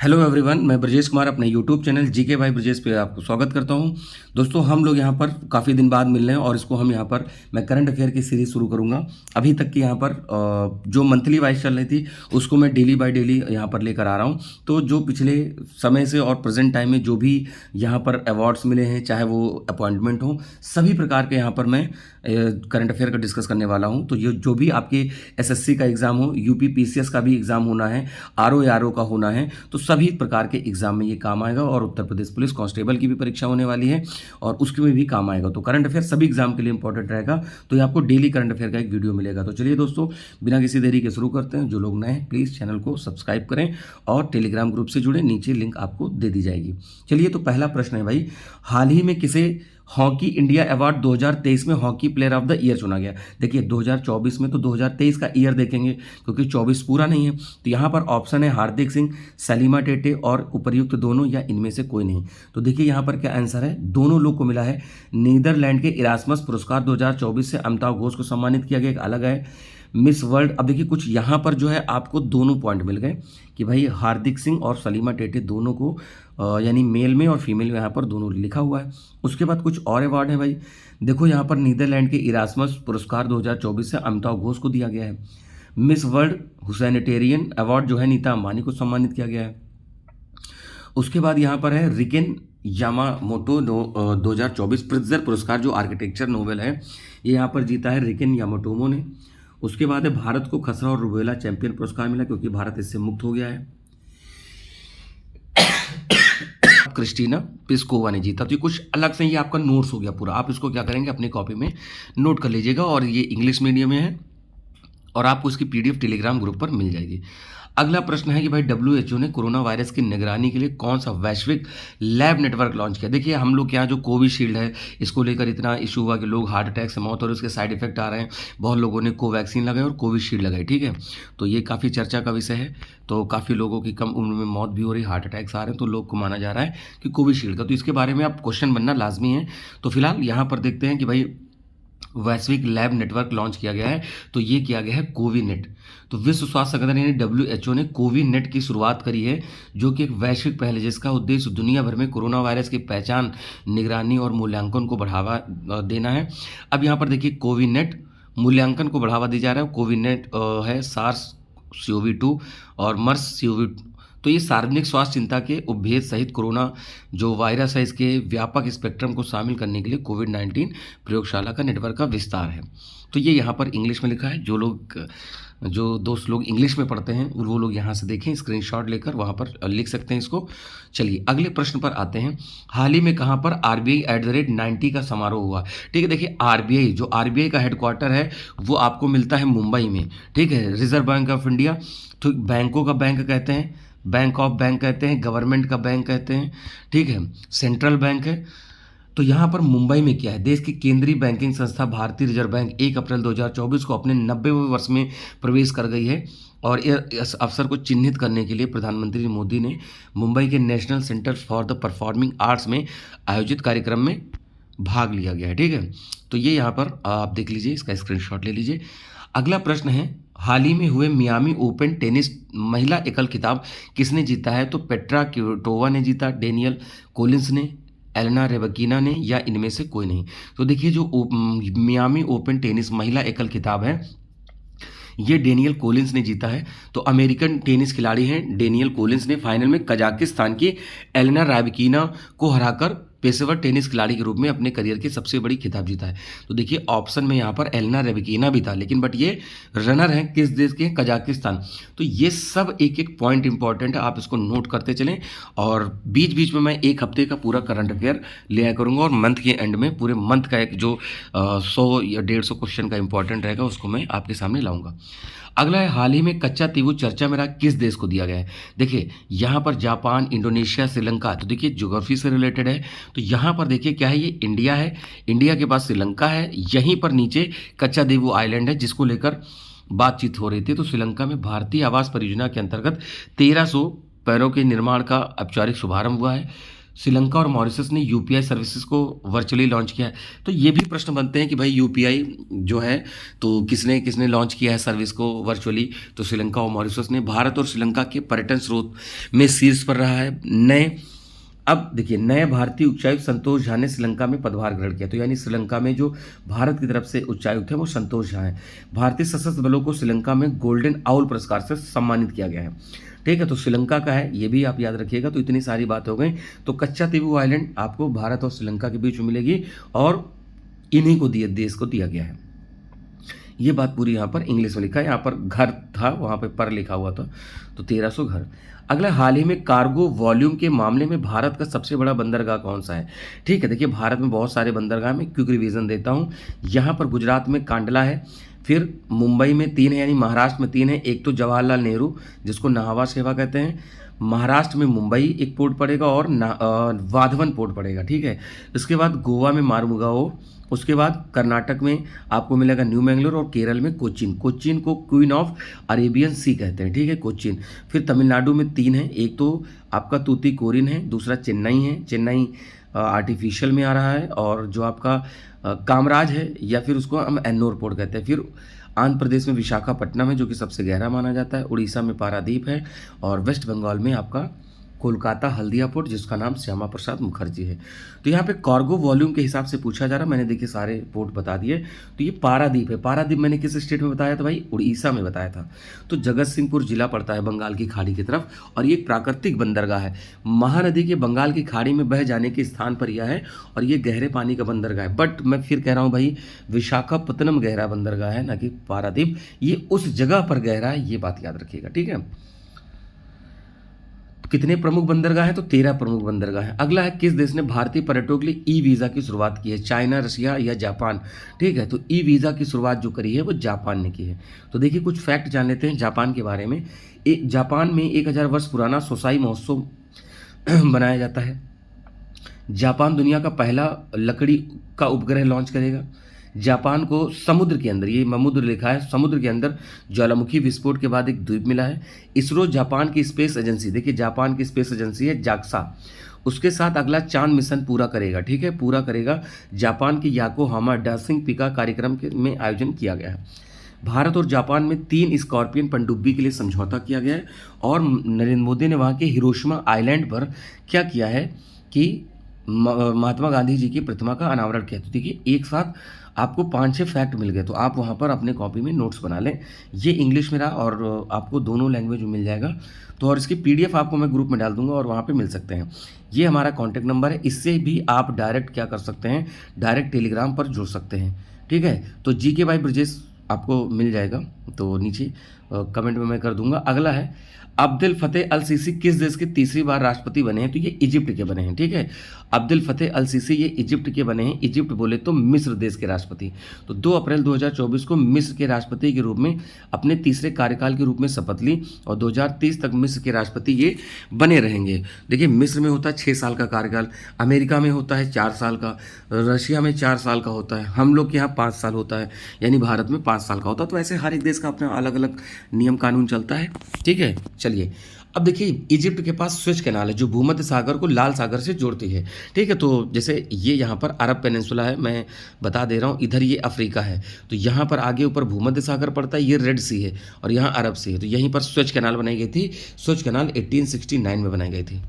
Hello everyone, मैं ब्रजेश कुमार अपने YouTube channel GK भाई ब्रजेश पे आपको स्वागत करता हूं। दोस्तों, हम लोग यहां पर काफ़ी दिन बाद मिल रहे हैं और इसको हम यहां पर मैं करंट अफेयर की सीरीज शुरू करूंगा। अभी तक की यहां पर जो मंथली वाइज चल रही थी उसको मैं डेली बाय डेली यहां पर लेकर आ रहा हूं। तो जो पिछले समय से और प्रेजेंट टाइम में जो भी यहां पर अवार्ड्स मिले हैं, चाहे वो अपॉइंटमेंट हो, सभी प्रकार के यहां पर मैं करंट अफेयर का डिस्कस करने वाला हूं। तो ये जो भी आपके एसएससी का एग्ज़ाम हो, यूपी पीसीएस का भी एग्ज़ाम होना है, आरओ आरओ का होना है, तो सभी प्रकार के एग्जाम में ये काम आएगा। और उत्तर प्रदेश पुलिस कांस्टेबल की भी परीक्षा होने वाली है और उसके में भी काम आएगा। तो करंट अफेयर सभी एग्जाम के लिए इंपॉर्टेंट रहेगा। तो ये आपको डेली करंट अफेयर का एक वीडियो मिलेगा। तो चलिए दोस्तों, बिना किसी देरी के शुरू करते हैं। जो लोग नए हैं प्लीज़ चैनल को सब्सक्राइब करें और टेलीग्राम ग्रुप से जुड़े, नीचे लिंक आपको दे दी जाएगी। चलिए, तो पहला प्रश्न है भाई, हाल ही में किसे हॉकी इंडिया अवार्ड 2023 में hockey player of the year चुना गया? देखिए, 2024 में तो 2023 का ईयर देखेंगे क्योंकि 24 पूरा नहीं है। तो यहाँ पर ऑप्शन है हार्दिक सिंह, सलीमा टेटे और उपर्युक्त दोनों या इनमें से कोई नहीं। तो देखिए यहाँ पर क्या आंसर है, दोनों लोग को मिला है। नीदरलैंड के इरास्मस पुरस्कार 2024 से अमिताभ घोष को सम्मानित किया गया, एक अलग है। मिस वर्ल्ड, अब देखिए कुछ यहाँ पर जो है आपको दोनों पॉइंट मिल गए कि भाई हार्दिक सिंह और सलीमा टेटे दोनों को यानी मेल में और फीमेल में यहाँ पर दोनों लिखा हुआ है। उसके बाद कुछ और अवार्ड है भाई। देखो यहाँ पर नीदरलैंड के इरास्मस पुरस्कार 2024 से अमिताभ घोष को दिया गया है। मिस वर्ल्ड हुसैनिटेरियन अवार्ड जो है नीता अंबानी को सम्मानित किया गया है। उसके बाद यहाँ पर है रिकेन यामामोटो 2024 प्रित्जर पुरस्कार, जो आर्किटेक्चर नोवेल है, ये यहाँ पर जीता है रिकेन यामाटोमो ने। उसके बाद है भारत को खसरा और रुबेला चैंपियन पुरस्कार मिला क्योंकि भारत इससे मुक्त हो गया है। क्रिस्टीना पिस्कोवा ने जीता। तो ये कुछ अलग से ये आपका नोट्स हो गया पूरा। आप इसको क्या करेंगे, अपनी कॉपी में नोट कर लीजिएगा। और ये इंग्लिश मीडियम में है और आपको इसकी पीडीएफ टेलीग्राम ग्रुप पर मिल जाएगी। अगला प्रश्न है कि भाई WHO ने कोरोना वायरस की निगरानी के लिए कौन सा वैश्विक लैब नेटवर्क लॉन्च किया? देखिए, हम लोग के यहाँ जो कोविशील्ड है, इसको लेकर इतना इशू हुआ कि लोग हार्ट अटैक से मौत और उसके साइड इफेक्ट आ रहे हैं। बहुत लोगों ने कोवैक्सीन लगाई और कोविशील्ड लगाई, ठीक है। तो ये काफ़ी चर्चा का विषय है। तो काफ़ी लोगों की कम उम्र में मौत भी हो रही, हार्ट अटैक्स आ रहे हैं, तो लोग को माना जा रहा है कि कोविशील्ड का। तो इसके बारे में आप क्वेश्चन बनना लाजमी है। तो फिलहाल यहाँ पर देखते हैं कि भाई वैश्विक लैब नेटवर्क लॉन्च किया गया है। तो ये किया गया है कोविनेट। तो विश्व स्वास्थ्य संगठन यानी WHO ने कोविनेट की शुरुआत करी है, जो कि एक वैश्विक पहल है जिसका उद्देश्य दुनिया भर में कोरोना वायरस की पहचान, निगरानी और मूल्यांकन को बढ़ावा देना है। अब यहाँ पर देखिए, कोविनेट मूल्यांकन को बढ़ावा दिया जा रहा है। कोविनेट है सार्स CoV-2 और मर्स CoV। तो ये सार्वजनिक स्वास्थ्य चिंता के उपभेद सहित कोरोना जो वायरस है, इसके व्यापक स्पेक्ट्रम को शामिल करने के लिए कोविड-19 प्रयोगशाला का नेटवर्क का विस्तार है। तो ये यहाँ पर इंग्लिश में लिखा है। जो दोस्त लोग इंग्लिश में पढ़ते हैं वो लोग यहाँ से देखें, स्क्रीनशॉट लेकर वहाँ पर लिख सकते हैं इसको। चलिए अगले प्रश्न पर आते हैं। हाल ही में कहाँ पर RBI @90 का समारोह हुआ? ठीक है, देखिए RBI, जो RBI का हेडक्वार्टर है वो आपको मिलता है मुंबई में, ठीक है। रिजर्व बैंक ऑफ इंडिया, तो बैंकों का बैंक कहते हैं, बैंक ऑफ बैंक कहते हैं, गवर्नमेंट का बैंक कहते हैं, ठीक है, सेंट्रल बैंक है। तो यहाँ पर मुंबई में क्या है, देश की केंद्रीय बैंकिंग संस्था भारतीय रिजर्व बैंक 1 अप्रैल 2024 को अपने 90वें वर्ष में प्रवेश कर गई है। और इस अवसर को चिन्हित करने के लिए प्रधानमंत्री मोदी ने मुंबई के national centre for the performing arts में आयोजित कार्यक्रम में भाग लिया गया है, ठीक है। तो ये यहाँ पर आप देख लीजिए, इसका स्क्रीनशॉट ले लीजिए। अगला प्रश्न है, हाल ही में हुए मियामी ओपन टेनिस महिला एकल खिताब किसने जीता है? तो पेट्रा क्विटोवा ने जीता, डेनियल कोलिंस ने, एलेना रेबकीना ने, या इनमें से कोई नहीं। तो देखिए, जो मियामी ओपन टेनिस महिला एकल खिताब है ये डेनियल कोलिंस ने जीता है। तो अमेरिकन टेनिस खिलाड़ी हैं डेनियल कोलिंस ने फाइनल में कजाकिस्तान की एलेना रैबकीना को हराकर पेशेवर टेनिस खिलाड़ी के रूप में अपने करियर की सबसे बड़ी खिताब जीता है। तो देखिए, ऑप्शन में यहाँ पर एलेना रैबकीना भी था, लेकिन बट ये रनर हैं किस देश के? कजाकिस्तान। तो ये सब एक एक पॉइंट इंपॉर्टेंट है, आप इसको नोट करते चलें। और बीच बीच में मैं एक हफ्ते का पूरा करंट अफेयर ले आया करूँगा और मंथ के एंड में पूरे मंथ का एक जो 100 या 150 क्वेश्चन का इंपॉर्टेंट रहेगा उसको मैं आपके सामने लाऊंगा। अगला है, हाल ही में कच्चा तीवु चर्चा में रहा किस देश को दिया गया है? देखिए यहाँ पर जापान, इंडोनेशिया, श्रीलंका। तो देखिए ज्योग्राफी से रिलेटेड है। तो यहाँ पर देखिए क्या है, ये इंडिया है, इंडिया के पास श्रीलंका है, यहीं पर नीचे कच्चा तीवु आइलैंड है जिसको लेकर बातचीत हो रही थी। तो श्रीलंका में भारतीय आवास परियोजना के अंतर्गत 1300 पैरों के निर्माण का औपचारिक शुभारंभ हुआ है। श्रीलंका और मॉरिशस ने यूपीआई सर्विसेज को वर्चुअली लॉन्च किया है। तो ये भी प्रश्न बनते हैं कि भाई यूपीआई जो है तो किसने किसने लॉन्च किया है सर्विस को वर्चुअली, तो श्रीलंका और मॉरिशस ने। भारत और श्रीलंका के पर्यटन स्रोत में शीर्ष पर रहा है। अब देखिए, नए भारतीय उच्चायुक्त संतोष झा ने श्रीलंका में पदभार ग्रहण किया। तो यानी श्रीलंका में जो भारत की तरफ से उच्चायुक्त है वो संतोष झा है। भारतीय सशस्त्र बलों को श्रीलंका में गोल्डन आउल पुरस्कार से सम्मानित किया गया है। ठीक है, तो श्रीलंका का है, ये भी आप याद रखिएगा। तो इतनी सारी बात हो गई। तो कच्चा तीवू आइलैंड आपको भारत और श्रीलंका के बीच में मिलेगी और इन्हीं को देश को दिया गया है। ये बात पूरी यहाँ पर इंग्लिश में लिखा है। यहाँ पर घर था, वहाँ पर लिखा हुआ था, तो 1300 घर। अगला, हाल ही में कार्गो वॉल्यूम के मामले में भारत का सबसे बड़ा बंदरगाह कौन सा है? ठीक है, देखिए भारत में बहुत सारे बंदरगाह में, क्विक रिवीजन देता हूँ। यहाँ पर गुजरात में कांडला है, फिर मुंबई में 3 है, यानी महाराष्ट्र में 3 है। एक तो जवाहरलाल नेहरू जिसको नाहवा सेवा कहते हैं, महाराष्ट्र में मुंबई एक पोर्ट पड़ेगा और वाधवन पोर्ट पड़ेगा। ठीक है, इसके बाद गोवा में मारुमुगाओ, उसके बाद कर्नाटक में आपको मिलेगा न्यू मैंगलोर, और केरल में कोचीन। कोचीन को क्वीन ऑफ अरेबियन सी कहते हैं। ठीक है, कोचीन। फिर तमिलनाडु में 3 है, एक तो आपका तूतीकोरिन है, दूसरा चेन्नई है, चेन्नई आर्टिफिशियल में आ रहा है, और जो आपका कामराज है, या फिर उसको हम एन्नोर पोर्ट कहते हैं। फिर आंध्र प्रदेश में विशाखापट्टनम है जो कि सबसे गहरा माना जाता है। उड़ीसा में पारादीप है, और वेस्ट बंगाल में आपका कोलकाता हल्दिया पोर्ट जिसका नाम श्यामा प्रसाद मुखर्जी है। तो यहाँ पे कार्गो वॉल्यूम के हिसाब से पूछा जा रहा, मैंने देखिए सारे पोर्ट बता दिए। तो ये पारादीप है। पारादीप मैंने किस स्टेट में बताया था भाई? उड़ीसा में बताया था। तो जगत सिंहपुर जिला पड़ता है बंगाल की खाड़ी की तरफ, और ये एक प्राकृतिक बंदरगाह है। महानदी के बंगाल की खाड़ी में बह जाने के स्थान पर यह है, और ये गहरे पानी का बंदरगाह है। बट मैं फिर कह रहा हूँ भाई, विशाखापत्तनम गहरा बंदरगाह है, ना कि पारादीप। ये उस जगह पर गहरा है, ये बात याद रखिएगा। ठीक है, कितने प्रमुख बंदरगाह है? तो 13 प्रमुख बंदरगाह है। अगला है, किस देश ने भारतीय पर्यटकों के लिए ई वीज़ा की शुरुआत की है? चाइना, रशिया या जापान? ठीक है, तो ई वीज़ा की शुरुआत जो करी है वो जापान ने की है। तो देखिए कुछ फैक्ट जान लेते हैं जापान के बारे में। जापान में 1000 वर्ष पुराना सोसाई महोत्सव मनाया जाता है। जापान दुनिया का पहला लकड़ी का उपग्रह लॉन्च करेगा। जापान को समुद्र के अंदर, ये समुद्र लिखा है, समुद्र के अंदर ज्वालामुखी विस्फोट के बाद एक द्वीप मिला है। इसरो जापान की स्पेस एजेंसी, देखिए जापान की स्पेस एजेंसी है जाक्सा, उसके साथ अगला चांद मिशन पूरा करेगा। ठीक है, पूरा करेगा। जापान के याकोहामा डासिंग पिका कार्यक्रम में आयोजन किया गया है। भारत और जापान में 3 स्कॉर्पियन पनडुब्बी के लिए समझौता किया गया है, और नरेंद्र मोदी ने वहाँ के हिरोशिमा आइलैंड पर क्या किया है कि महात्मा गांधी जी की प्रतिमा का अनावरण किया। तो देखिए एक साथ आपको 5-6 फैक्ट मिल गए, तो आप वहाँ पर अपने कॉपी में नोट्स बना लें। ये इंग्लिश में रहा, और आपको दोनों लैंग्वेज में मिल जाएगा। तो और इसकी पीडीएफ आपको मैं ग्रुप में डाल दूंगा, और वहाँ पे मिल सकते हैं। ये हमारा कॉन्टैक्ट नंबर है, इससे भी आप डायरेक्ट क्या कर सकते हैं, डायरेक्ट टेलीग्राम पर जुड़ सकते हैं। ठीक है, तो जीके बाय ब्रजेश आपको मिल जाएगा, तो नीचे कमेंट में मैं कर दूंगा। अगला है, अब्दुल फतेह अल सीसी किस देश के तीसरी बार राष्ट्रपति बने हैं? तो ये इजिप्ट के बने हैं। ठीक है, अब्दुल फतेह अल सीसी ये इजिप्ट के बने हैं। इजिप्ट बोले तो मिस्र देश के राष्ट्रपति। तो 2 अप्रैल 2024 को मिस्र के राष्ट्रपति के रूप में अपने तीसरे कार्यकाल के रूप में शपथ ली, और 2030 तक मिस्र के राष्ट्रपति ये बने रहेंगे। देखिए मिस्र में होता है 6 साल का कार्यकाल, अमेरिका में होता है 4 साल का, रशिया में 4 साल का होता है, हम लोग के यहाँ 5 साल होता है, यानी भारत में 5 साल का होता है। तो ऐसे हर एक देश का अपना अलग अलग नियम कानून चलता है। ठीक है, चलिए अब देखिए, इजिप्ट के पास स्वेज कैनाल है जो भूमध्य सागर को लाल सागर से जोड़ती है। ठीक है, तो जैसे ये यहाँ पर अरब पेनिनसुला है, मैं बता दे रहा हूँ, इधर ये अफ्रीका है, तो यहाँ पर आगे ऊपर भूमध्य सागर पड़ता है, ये रेड सी है, और यहाँ अरब सी है। तो यहीं पर स्वेज कैनाल बनाई गई थी। स्वेज कैनाल 1869 में बनाई गई थी।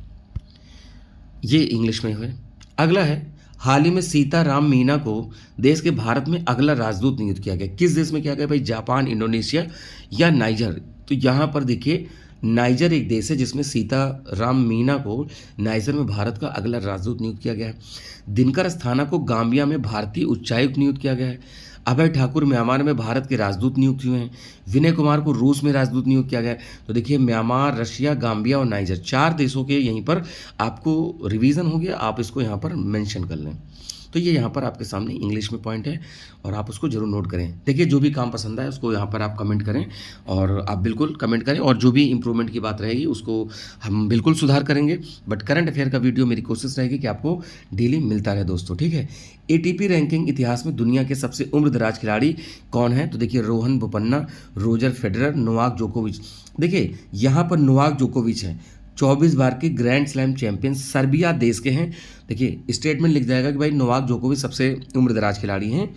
ये इंग्लिश में है। अगला है, हाल ही में सीताराम मीना को देश के भारत में अगला राजदूत नियुक्त किया गया। किस देश में किया गया भाई? जापान, इंडोनेशिया या नाइजर? तो यहाँ पर देखिए नाइजर एक देश है जिसमें सीताराम मीना को नाइजर में भारत का अगला राजदूत नियुक्त किया गया है। दिनकर अस्थाना को गाम्बिया में भारतीय उच्चायुक्त नियुक्त किया गया है। अभय ठाकुर म्यांमार में भारत के राजदूत नियुक्त हुए हैं। विनय कुमार को रूस में राजदूत नियुक्त किया गया है। तो देखिए म्यांमार, रशिया, गाम्बिया और नाइजर 4 देशों के यहीं पर आपको रिवीजन हो गया, आप इसको यहाँ पर मेंशन कर लें। तो ये यहाँ पर आपके सामने इंग्लिश में पॉइंट है, और आप उसको जरूर नोट करें। देखिए जो भी काम पसंद आए उसको यहाँ पर आप कमेंट करें, और आप बिल्कुल कमेंट करें, और जो भी इंप्रूवमेंट की बात रहेगी उसको हम बिल्कुल सुधार करेंगे। बट करंट अफेयर का वीडियो मेरी कोशिश रहेगी कि आपको डेली मिलता रहे दोस्तों। ठीक है, एटीपी रैंकिंग इतिहास में दुनिया के सबसे उम्रदराज खिलाड़ी कौन है? तो देखिए Rohan Bopanna, Roger Federer, Novak जोकोविच। देखिए यहाँ पर नोवाक जोकोविच है, 24 बार के ग्रैंड स्लैम चैंपियन सर्बिया देश के हैं। देखिए स्टेटमेंट लिख जाएगा कि भाई नोवाक जोकोविच सबसे उम्रदराज खिलाड़ी हैं,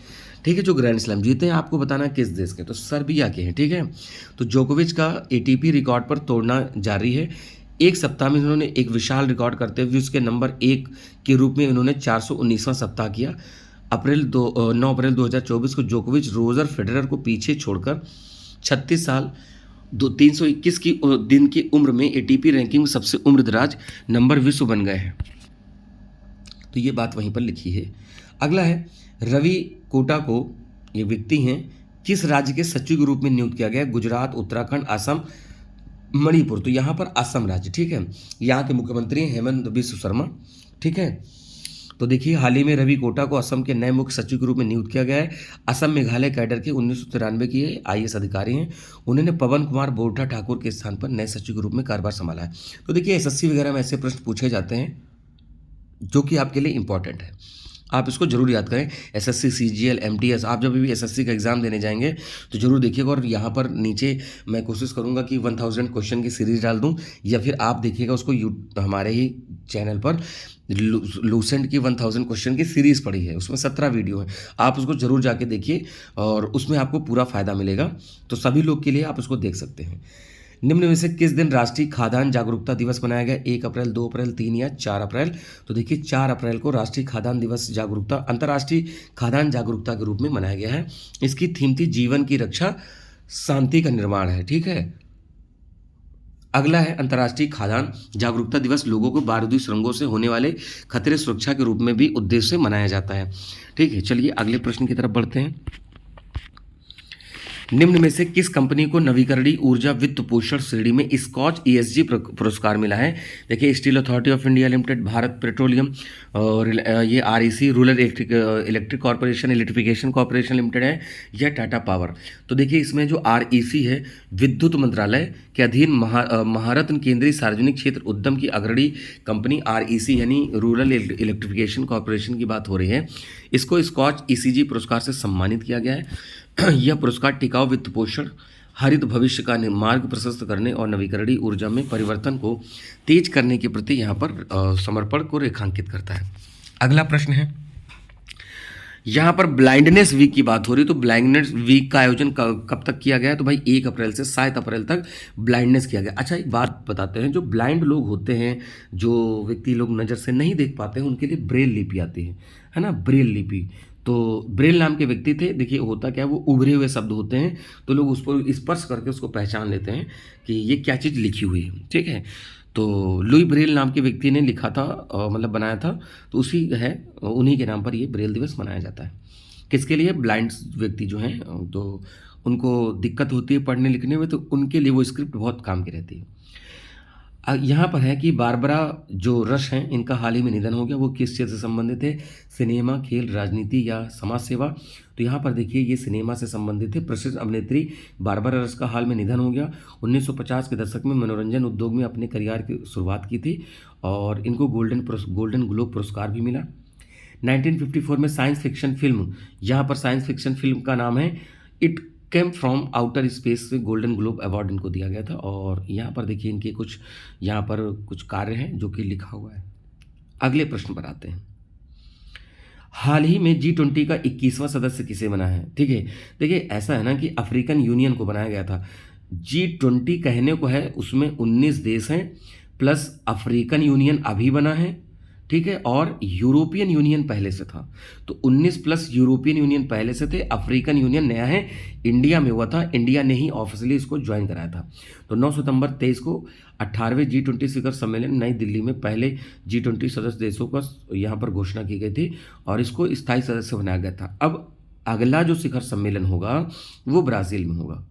ठीक है, जो ग्रैंड स्लैम जीते हैं। आपको बताना किस देश के, तो सर्बिया के हैं, ठीक है। तो जोकोविच का एटीपी रिकॉर्ड पर तोड़ना जारी है। एक सप्ताह में इन्होंने एक विशाल रिकॉर्ड करते हुए उसके नंबर 1 के रूप में इन्होंने 419वां सप्ताह किया। 9 अप्रैल 2024 को जोकोविच रोजर फेडरर को पीछे छोड़कर 36 साल 321 की दिन की उम्र में एटीपी रैंकिंग में सबसे उम्रदराज नंबर विश्व बन गए हैं। तो ये बात वहीं पर लिखी है। अगला है रवि कोटा को, ये व्यक्ति हैं, किस राज्य के सचिव के रूप में नियुक्त किया गया? गुजरात, उत्तराखंड, असम, मणिपुर। तो यहाँ पर असम राज्य, ठीक है। यहाँ के मुख्यमंत्री हैं हेमंत बिस्व शर्मा, ठीक है। तो देखिए हाल ही में रवि कोटा को असम के नए मुख्य सचिव के रूप में नियुक्त किया गया है। असम मेघालय कैडर के 1993 के IAS अधिकारी हैं। उन्होंने पवन कुमार बोरठा ठाकुर के स्थान पर नए सचिव के रूप में कार्यभार संभाला है। तो देखिए SSC वगैरह में ऐसे प्रश्न पूछे जाते हैं जो कि आपके लिए इंपॉर्टेंट है, आप इसको जरूर याद करें। SSC, CGL, MTS, आप जब भी SSC का एग्जाम देने जाएंगे तो जरूर देखिएगा। और यहाँ पर नीचे मैं कोशिश करूँगा कि 1000 क्वेश्चन की सीरीज डाल दूँ, या फिर आप देखिएगा उसको हमारे ही चैनल पर लूसेंट की 1000 क्वेश्चन की सीरीज़ पड़ी है, उसमें 17 वीडियो है, आप उसको जरूर जाके देखिए और उसमें आपको पूरा फ़ायदा मिलेगा। तो सभी लोग के लिए आप उसको देख सकते हैं। निम्न में से किस दिन राष्ट्रीय खाद्यान्न जागरूकता दिवस मनाया गया? 1 अप्रैल, 2 अप्रैल, 3 या 4 अप्रैल? तो देखिए 4 अप्रैल को राष्ट्रीय खाद्यान्न दिवस जागरूकता, अंतर्राष्ट्रीय खाद्यान्न जागरूकता के रूप में मनाया गया है। इसकी थीम थी जीवन की रक्षा, शांति का निर्माण है, ठीक है। अगला है अंतर्राष्ट्रीय खाद्यान्न जागरूकता दिवस लोगों को बारूदी सुरंगों से होने वाले खतरे सुरक्षा के रूप में भी उद्देश्य से मनाया जाता है, ठीक है। चलिए अगले प्रश्न की तरफ बढ़ते हैं। निम्न में से किस कंपनी को नवीकरणीय ऊर्जा वित्त पोषण श्रेणी में स्कॉच ESG पुरस्कार मिला है? देखिए steel authority of India limited, Bharat petroleum, और ये REC rural electric corporation, electrification corporation limited है, या टाटा पावर। तो देखिए इसमें जो REC है विद्युत मंत्रालय के अधीन महारत्न केंद्रीय सार्वजनिक क्षेत्र उद्यम की अग्रणी कंपनी REC यानी रूरल इलेक्ट्रिफिकेशन कॉर्पोरेशन की बात हो रही है। इसको स्कॉच ECG पुरस्कार से सम्मानित किया गया है। यह पुरस्कार टिकाऊ वित्त पोषण, हरित भविष्य का मार्ग प्रशस्त करने और नवीकरणीय ऊर्जा में परिवर्तन को तेज करने के प्रति यहाँ पर समर्पण को रेखांकित करता है। अगला प्रश्न है, यहाँ पर ब्लाइंडनेस वीक की बात हो रही है। तो ब्लाइंडनेस वीक का आयोजन कब तक किया गया? तो भाई 1 अप्रैल से 7 अप्रैल तक ब्लाइंडनेस किया गया। अच्छा एक बात बताते हैं, जो ब्लाइंड लोग होते हैं, जो व्यक्ति लोग नज़र से नहीं देख पाते हैं, उनके लिए ब्रेल लिपि आती है ना, ब्रेल लिपि। तो ब्रेल नाम के व्यक्ति थे। देखिए होता क्या है, वो उभरे हुए शब्द होते हैं, तो लोग उस पर स्पर्श करके उसको पहचान लेते हैं कि ये क्या चीज़ लिखी हुई है, ठीक है। तो लुई ब्रेल नाम के व्यक्ति ने लिखा था, मतलब बनाया था, तो उसी है, उन्हीं के नाम पर ये ब्रेल दिवस मनाया जाता है। किसके लिए? ब्लाइंड व्यक्ति जो हैं, तो उनको दिक्कत होती है पढ़ने लिखने में, तो उनके लिए वो स्क्रिप्ट बहुत काम की रहती है। यहाँ पर है कि बारबरा जो रश हैं, इनका हाल ही में निधन हो गया। वो किस क्षेत्र से संबंधित है? सिनेमा, खेल, राजनीति या समाज सेवा? तो यहाँ पर देखिए ये सिनेमा से संबंधित है। प्रसिद्ध अभिनेत्री बारबरा रश का हाल में निधन हो गया। 1950 के दशक में मनोरंजन उद्योग में अपने करियर की शुरुआत की थी और इनको गोल्डन ग्लोब पुरस्कार भी मिला। 1954 में साइंस फिक्शन फिल्म, यहाँ पर साइंस फिक्शन फिल्म का नाम है it came from outer space से गोल्डन ग्लोब अवार्ड इनको दिया गया था। और यहाँ पर देखिए इनके कुछ यहाँ पर कुछ कार्य हैं जो कि लिखा हुआ है। अगले प्रश्न पर आते हैं। हाल ही में G20 का 21वां सदस्य किसे बना है? ठीक है, देखिए ऐसा है ना कि अफ्रीकन यूनियन को बनाया गया था। G20 कहने को है, उसमें 19 देश हैं प्लस अफ्रीकन यूनियन अभी बना है, ठीक है, और यूरोपियन यूनियन पहले से था। तो 19 प्लस यूरोपियन यूनियन पहले से थे, अफ्रीकन यूनियन नया है, इंडिया में हुआ था, इंडिया ने ही ऑफिशियली इसको ज्वाइन कराया था। तो 9 सितंबर 23 को 18वें G20 शिखर सम्मेलन नई दिल्ली में पहले G20 सदस्य देशों का यहाँ पर घोषणा की गई थी और इसको स्थायी सदस्य बनाया गया था। अब अगला जो शिखर सम्मेलन होगा वो ब्राज़ील में होगा।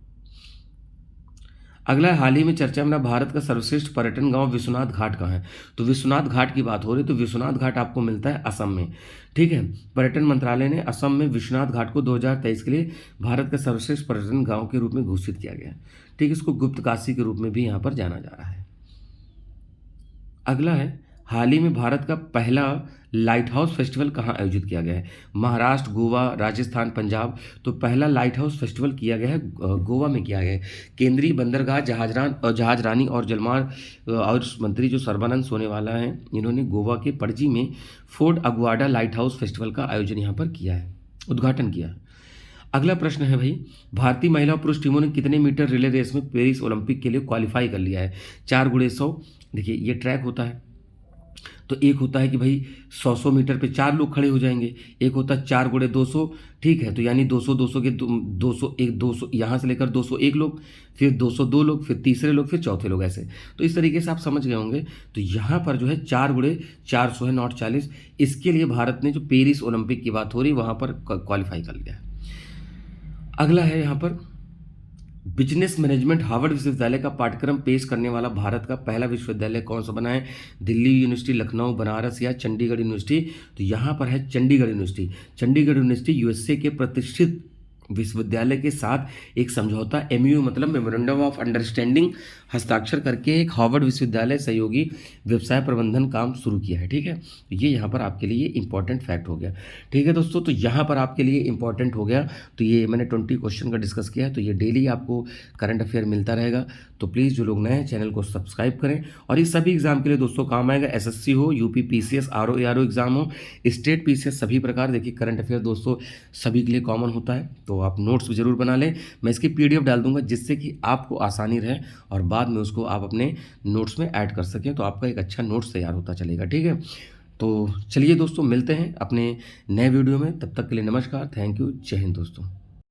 अगला, हाल ही में चर्चा में भारत का सर्वश्रेष्ठ पर्यटन गांव विश्वनाथ घाट कहाँ है? तो विश्वनाथ घाट की बात हो रही है, तो विश्वनाथ घाट आपको मिलता है असम में, ठीक है। पर्यटन मंत्रालय ने असम में विश्वनाथ घाट को 2023 के लिए भारत का सर्वश्रेष्ठ पर्यटन गांव के रूप में घोषित किया गया है, ठीक है। इसको गुप्त काशी के रूप में भी यहाँ पर जाना जा रहा है। अगला है, हाल ही में भारत का पहला लाइट हाउस फेस्टिवल कहाँ आयोजित किया गया है? महाराष्ट्र, गोवा, राजस्थान, पंजाब। तो पहला लाइट हाउस फेस्टिवल किया गया है गोवा में किया गया है। केंद्रीय बंदरगाह, जहाजरानी और जलमार्ग और मंत्री जो सर्बानंद सोनोवाला हैं, इन्होंने गोवा के पणजी में fort Aguada light house festival का आयोजन यहाँ पर किया है, उद्घाटन किया है। अगला प्रश्न है भाई, भारतीय महिला और पुरुष टीमों ने कितने मीटर रिले रेस में पेरिस ओलंपिक के लिए क्वालिफाई कर लिया है? 4x100। देखिए ये ट्रैक होता है, तो एक होता है कि भाई 100 मीटर पे 4 लोग खड़े हो जाएंगे, एक होता है 4x200, ठीक है, तो यानी 200 के 200 यहाँ से लेकर 201 लोग, फिर 202 लोग, फिर तीसरे लोग, फिर चौथे लोग, ऐसे। तो इस तरीके से आप समझ गए होंगे। तो यहाँ पर जो है 4x400 है, नॉट 40। इसके लिए भारत ने जो पेरिस ओलंपिक की बात हो रही वहाँ पर क्वालिफाई कर लिया है। अगला है यहाँ पर, बिजनेस मैनेजमेंट हार्वर्ड विश्वविद्यालय का पाठ्यक्रम पेश करने वाला भारत का पहला विश्वविद्यालय कौन सा बना है? दिल्ली यूनिवर्सिटी, लखनऊ, बनारस या चंडीगढ़ यूनिवर्सिटी? तो यहाँ पर है Chandigarh university. Chandigarh university USA के प्रतिष्ठित विश्वविद्यालय के साथ एक समझौता MOU मतलब मेमोरेंडम ऑफ अंडरस्टैंडिंग हस्ताक्षर करके एक हार्वर्ड विश्वविद्यालय सहयोगी व्यवसाय प्रबंधन काम शुरू किया है, ठीक है। ये यहाँ पर आपके लिए इंपॉर्टेंट फैक्ट हो गया, ठीक है दोस्तों। तो यहाँ पर आपके लिए इंपॉर्टेंट हो गया। तो ये मैंने 20 क्वेश्चन का डिस्कस किया है। तो ये डेली आपको करंट अफेयर मिलता रहेगा। तो प्लीज़ जो लोग नए हैं चैनल को सब्सक्राइब करें। और इस सभी एग्जाम के लिए दोस्तों काम आएगा, SSC हो, UP PCS, RO ARO exam हो, स्टेट PCS, सभी प्रकार। देखिए करंट अफेयर दोस्तों सभी के लिए कॉमन होता है, तो आप नोट्स भी जरूर बना लें। मैं इसकी PDF डाल दूंगा जिससे कि आपको आसानी रहे और बाद में उसको आप अपने नोट्स में ऐड कर सकें, तो आपका एक अच्छा नोट्स तैयार होता चलेगा, ठीक है। तो चलिए दोस्तों, मिलते हैं अपने नए वीडियो में। तब तक के लिए नमस्कार, थैंक यू, जय हिंद दोस्तों।